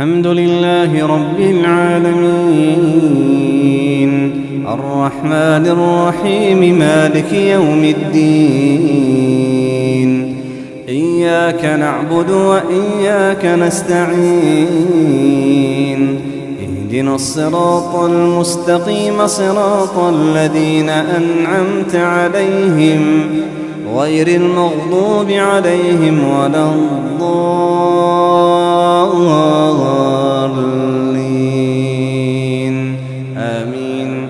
الحمد لله رب العالمين الرحمن الرحيم مالك يوم الدين إياك نعبد وإياك نستعين اهدنا الصراط المستقيم صراط الذين أنعمت عليهم غير المغضوب عليهم ولا الضالين آمين.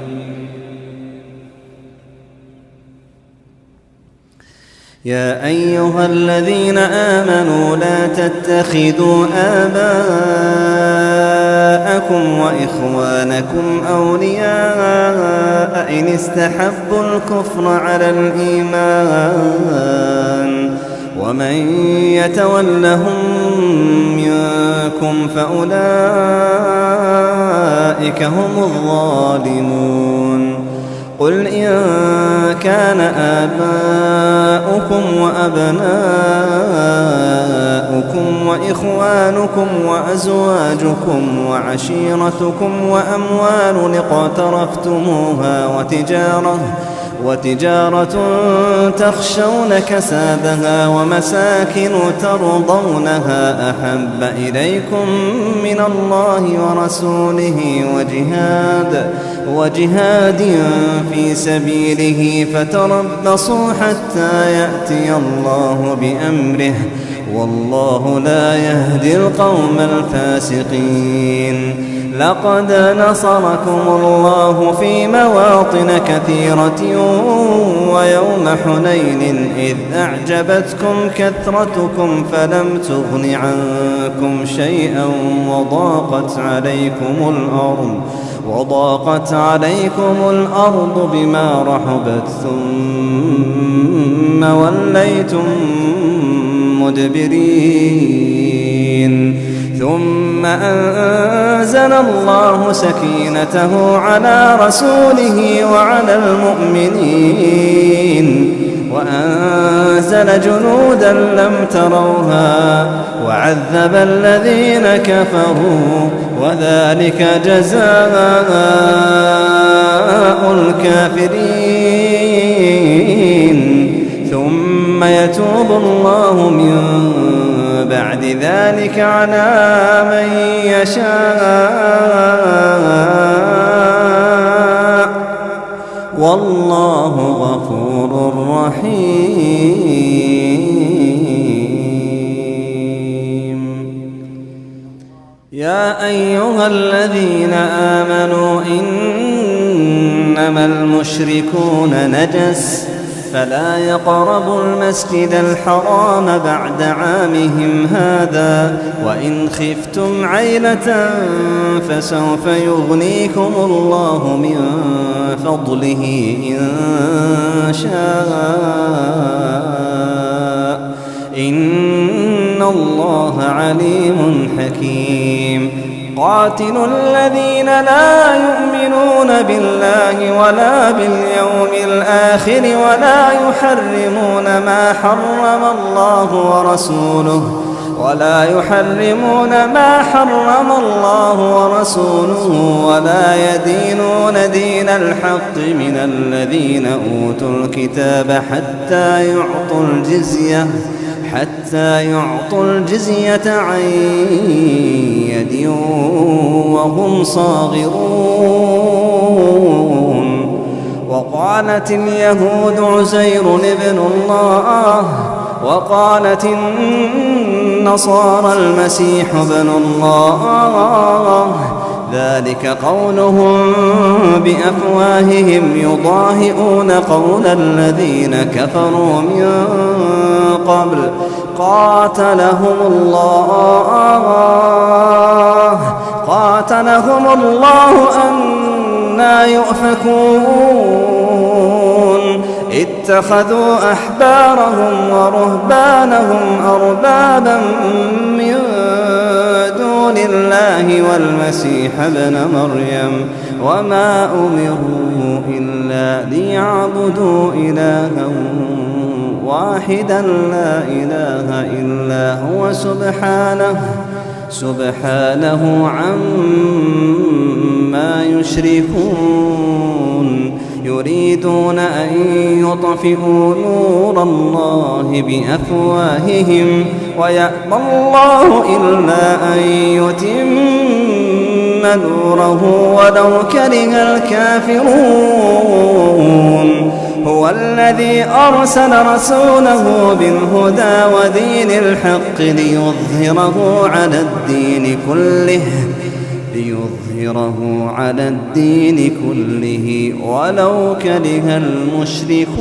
يا أيها الذين آمنوا لا تتخذوا آباءكم وإخوانكم أولياء إن استحبوا الكفر على الإيمان ومن يتولهم منكم فأولئك هم الظالمون. قل إن كان آباؤكم وأبناؤكم وإخوانكم وأزواجكم وعشيرتكم وأموال اقترفتموها وتجارة تخشون كسادها ومساكن ترضونها أحب إليكم من الله ورسوله وجهاد في سبيله فتربصوا حتى يأتي الله بأمره والله لا يهدي القوم الفاسقين. لقد نصركم الله في مواطن كثيرة ويوم حنين إذ أعجبتكم كثرتكم فلم تغن عنكم شيئا وضاقت عليكم الأرض بما رحبت ثم وليتم مدبرين. ثم أنزل الله سكينته على رسوله وعلى المؤمنين وأنزل جنودا لم تروها وعذب الذين كفروا وذلك جزاء الكافرين. ثم يتوب الله من بعد ذلك على من يشاء والله غفور رحيم. يا أيها الذين آمنوا إنما المشركون نجس فلا يقربوا المسجد الحرام بعد عامهم هذا وإن خفتم عيلة فسوف يغنيكم الله من فضله إن شاء إن الله عليم حكيم. قاتلوا الذين لا يؤمنون بالله ولا باليوم الآخر ولا يحرمون ما حرم الله ورسوله ولا يدينون دين الحق من الذين أوتوا الكتاب حتى يعطوا الجزية عن يد وهم صاغرون. وقالت اليهود عزير ابن الله وقالت النصارى المسيح ابن الله ذلك قولهم بأفواههم يضاهئون قول الذين كفروا من قبل قاتلهم الله أنى يؤفكون. اتخذوا أحبارهم ورهبانهم أربابا من دون الله والمسيح ابن مريم وما أمروا إلا ليعبدوا إلها واحدا لا إله إلا هو سبحانه عما يشركون يريدون أن يطفئوا نور الله بأفواههم ويأبى الله إلا أن يتم نوره ولو كره الكافرون هو الذي أرسل رسوله بالهدى ودين الحق ليظهره على الدين كله ولو كره المشركون.